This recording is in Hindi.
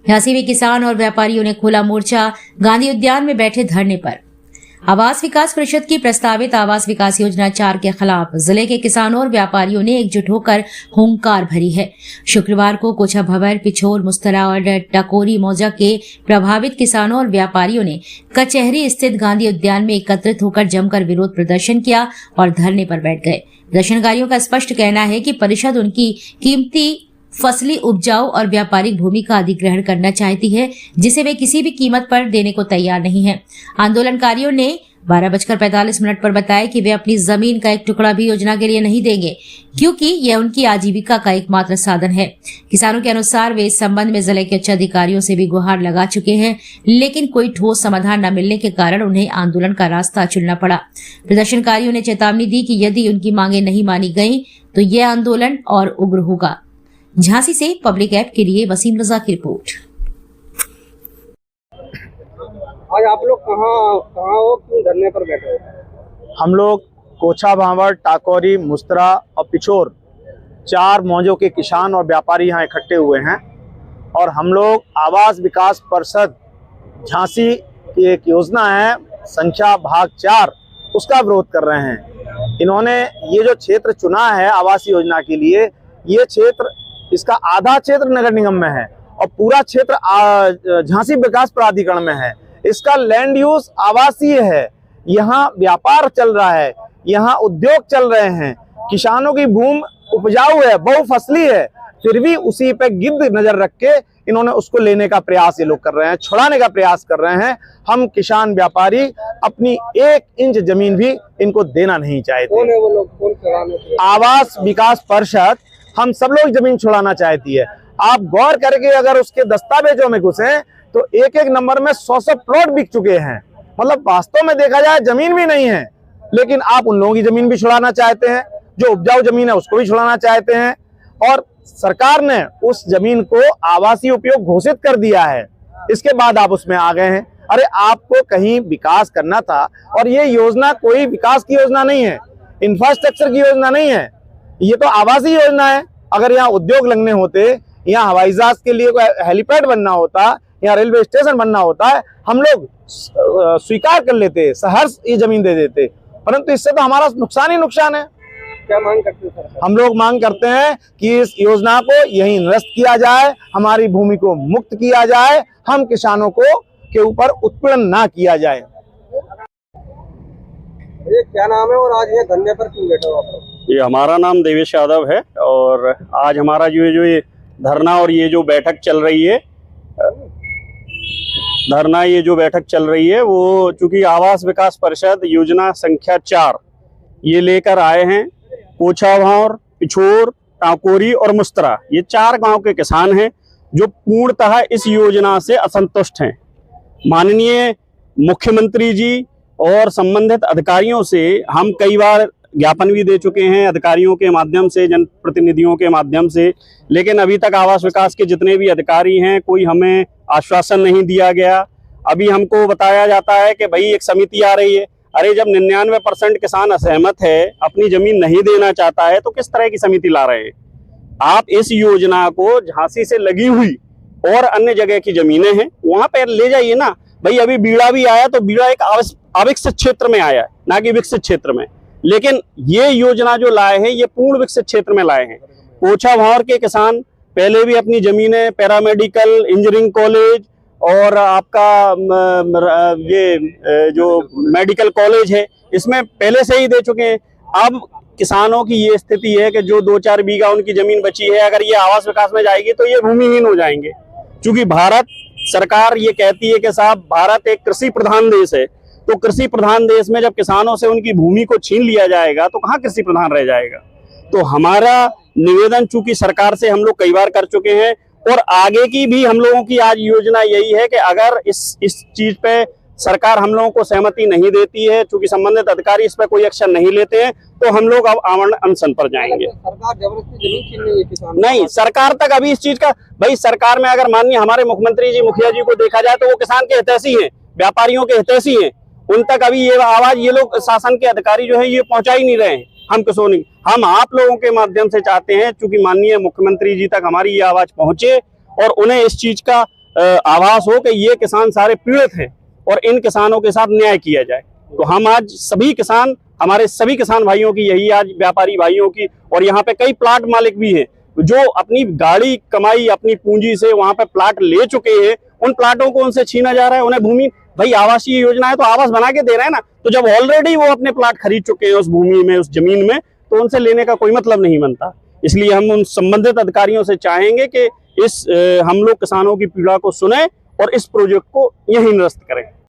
झांसी में किसान और व्यापारियों ने खोला मोर्चा, गांधी उद्यान में बैठे धरने पर। आवास विकास परिषद की प्रस्तावित आवास विकास योजना 4 के खिलाफ जिले के किसानों और व्यापारियों ने एकजुट होकर हुंकार भरी है। शुक्रवार को कोछा भवर, पिछोर, मुस्तरा और टकोरी मौजा के प्रभावित किसानों और व्यापारियों ने कचहरी स्थित गांधी उद्यान में एकत्रित होकर जमकर विरोध प्रदर्शन किया और धरने पर बैठ गए। प्रदर्शनकारियों का स्पष्ट कहना है कि परिषद उनकी कीमती फसली उपजाऊ और व्यापारिक भूमि का अधिग्रहण करना चाहती है, जिसे वे किसी भी कीमत पर देने को तैयार नहीं है। आंदोलनकारियों ने 12:45 पर बताया कि वे अपनी जमीन का एक टुकड़ा भी योजना के लिए नहीं देंगे, क्योंकि यह उनकी आजीविका का एकमात्र साधन है। किसानों के अनुसार वे इस संबंध में जिले के उच्च अधिकारियों से भी गुहार लगा चुके हैं, लेकिन कोई ठोस समाधान न मिलने के कारण उन्हें आंदोलन का रास्ता चुनना पड़ा। प्रदर्शनकारियों ने चेतावनी दी कि यदि उनकी मांगे नहीं मानी गई तो यह आंदोलन और उग्र होगा। झांसी से पब्लिक ऐप के लिए वसीम रजा की रिपोर्ट। आज आप लोग कहाँ हो, क्यों धरने पर बैठे हो? हम लोग कोछा भावर, टाकोरी, मुस्तरा और पिछोर 4 मौजों के किसान और व्यापारी यहाँ इकट्ठे हुए हैं और हम लोग आवास विकास परिषद झांसी की एक योजना है संख्या भाग 4, उसका विरोध कर रहे हैं। इन्होंने ये जो क्षेत्र चुना है आवास योजना के लिए, ये क्षेत्र, इसका आधा क्षेत्र नगर निगम में है और पूरा क्षेत्र झांसी विकास प्राधिकरण में है। इसका लैंड यूज आवासीय है, यहाँ व्यापार चल रहा है, यहाँ उद्योग चल रहे हैं, किसानों की भूमि उपजाऊ है, बहुफसली है, फिर भी उसी पे गिद्ध नजर रख के इन्होंने उसको लेने का प्रयास ये लोग कर रहे हैं, छुड़ाने का प्रयास कर रहे हैं। हम किसान व्यापारी अपनी 1 इंच जमीन भी इनको देना नहीं चाहते। कौन है वो लोग, कौन छुड़ाने? आवास विकास परिषद हम सब लोग जमीन छुड़ाना चाहती है। आप गौर करके अगर उसके दस्तावेजों में घुसे तो एक नंबर में 100 प्लॉट बिक चुके हैं। मतलब वास्तव में देखा जाए जमीन भी नहीं है, लेकिन आप उन लोगों की जमीन भी छुड़ाना चाहते हैं, जो उपजाऊ जमीन है उसको भी छुड़ाना चाहते हैं। और सरकार ने उस जमीन को आवासीय उपयोग घोषित कर दिया है, इसके बाद आप उसमें आ गए हैं। अरे आपको कहीं विकास करना था, और ये योजना कोई विकास की योजना नहीं है, इंफ्रास्ट्रक्चर की योजना नहीं है, ये तो आवासीय योजना है। अगर यहाँ उद्योग लगने होते, यहाँ हवाई जहाज के लिए कोई हेलीपैड बनना होता, यहाँ रेलवे स्टेशन बनना होता है, हम लोग स्वीकार कर लेते, सहर्ष ये जमीन दे देते, परंतु इससे तो हमारा नुकसान ही नुकसान है। क्या मांग करते हैं सर? हम लोग मांग करते हैं कि इस योजना को यहीं निरस्त किया जाए, हमारी भूमि को मुक्त किया जाए, हम किसानों को के ऊपर उत्पीड़न ना किया जाए। ये क्या नाम है और आज ये धरने पर क्यों बैठे हो आप लोग? ये हमारा नाम देवेश यादव है और आज हमारा जो ये धरना और ये जो बैठक चल रही है, वो चूंकि आवास विकास परिषद योजना संख्या 4 ये लेकर आए हैं। कोछा भावर, पिछोर, टाकोरी और मुस्तरा, ये 4 गांव के किसान हैं जो पूर्णतः इस योजना से असंतुष्ट हैं। माननीय मुख्यमंत्री जी और संबंधित अधिकारियों से हम कई बार ज्ञापन भी दे चुके हैं, अधिकारियों के माध्यम से, जनप्रतिनिधियों के माध्यम से, लेकिन अभी तक आवास विकास के जितने भी अधिकारी हैं कोई हमें आश्वासन नहीं दिया गया। अभी हमको बताया जाता है कि भाई एक समिति आ रही है। अरे जब 99% किसान असहमत है, अपनी जमीन नहीं देना चाहता है, तो किस तरह की समिति ला रहे हैं आप? इस योजना को झांसी से लगी हुई और अन्य जगह की जमीनें हैं वहां पर ले जाइए ना भाई। अभी बीड़ा भी आया तो बीड़ा एक अविकसित क्षेत्र में आया है, ना कि विकसित क्षेत्र में, लेकिन ये योजना जो लाए हैं ये पूर्ण विकसित क्षेत्र में लाए हैं। कोछा भावर के किसान पहले भी अपनी जमीनें पैरामेडिकल, इंजीनियरिंग कॉलेज और आपका ये जो मेडिकल कॉलेज है इसमें पहले से ही दे चुके हैं। अब किसानों की ये स्थिति है कि जो 2-4 बीघा उनकी जमीन बची है, अगर ये आवास विकास में जाएगी तो ये भूमिहीन हो जाएंगे। क्योंकि भारत सरकार ये कहती है कि साहब भारत एक कृषि प्रधान देश है, तो कृषि प्रधान देश में जब किसानों से उनकी भूमि को छीन लिया जाएगा तो कहाँ कृषि प्रधान रह जाएगा। तो हमारा निवेदन चूंकि सरकार से हम लोग कई बार कर चुके हैं और आगे की भी हम लोगों की आज योजना यही है कि अगर इस चीज पे सरकार हम लोगों को सहमति नहीं देती है, चूंकि संबंधित अधिकारी इस पर कोई एक्शन नहीं लेते हैं, तो हम लोग अब आवरण अनशन पर जाएंगे। सरकार जबरदस्ती जमीन छीन रही है किसान? नहीं, सरकार तक अभी इस चीज का, भाई सरकार में अगर माननीय हमारे मुख्यमंत्री जी, मुखिया जी को देखा जाए तो वो किसान के हितैषी हैं, व्यापारियों के हितैषी हैं, उन तक अभी ये आवाज ये लोग शासन के अधिकारी जो है ये पहुंचा ही नहीं रहे हैं। हम किसों नहीं, हम आप लोगों के माध्यम से चाहते हैं, चूंकि माननीय मुख्यमंत्री जी तक हमारी ये आवाज पहुंचे और उन्हें इस चीज का आभास हो कि ये किसान सारे पीड़ित हैं और इन किसानों के साथ न्याय किया जाए। तो हम आज सभी किसान, हमारे सभी किसान भाइयों की यही आज व्यापारी भाइयों की, और यहाँ पे कई प्लाट मालिक भी हैं जो अपनी गाड़ी कमाई अपनी पूंजी से वहां पे प्लाट ले चुके हैं, उन प्लाटों को उनसे छीना जा रहा है। उन्हें भूमि, भाई आवासीय योजना है तो आवास बना के दे रहे हैं ना, तो जब ऑलरेडी वो अपने प्लाट खरीद चुके हैं उस भूमि में, उस जमीन में, तो उनसे लेने का कोई मतलब नहीं बनता। इसलिए हम उन संबंधित अधिकारियों से चाहेंगे कि हम लोग किसानों की पीड़ा को सुने और इस प्रोजेक्ट को यहीं निरस्त करें।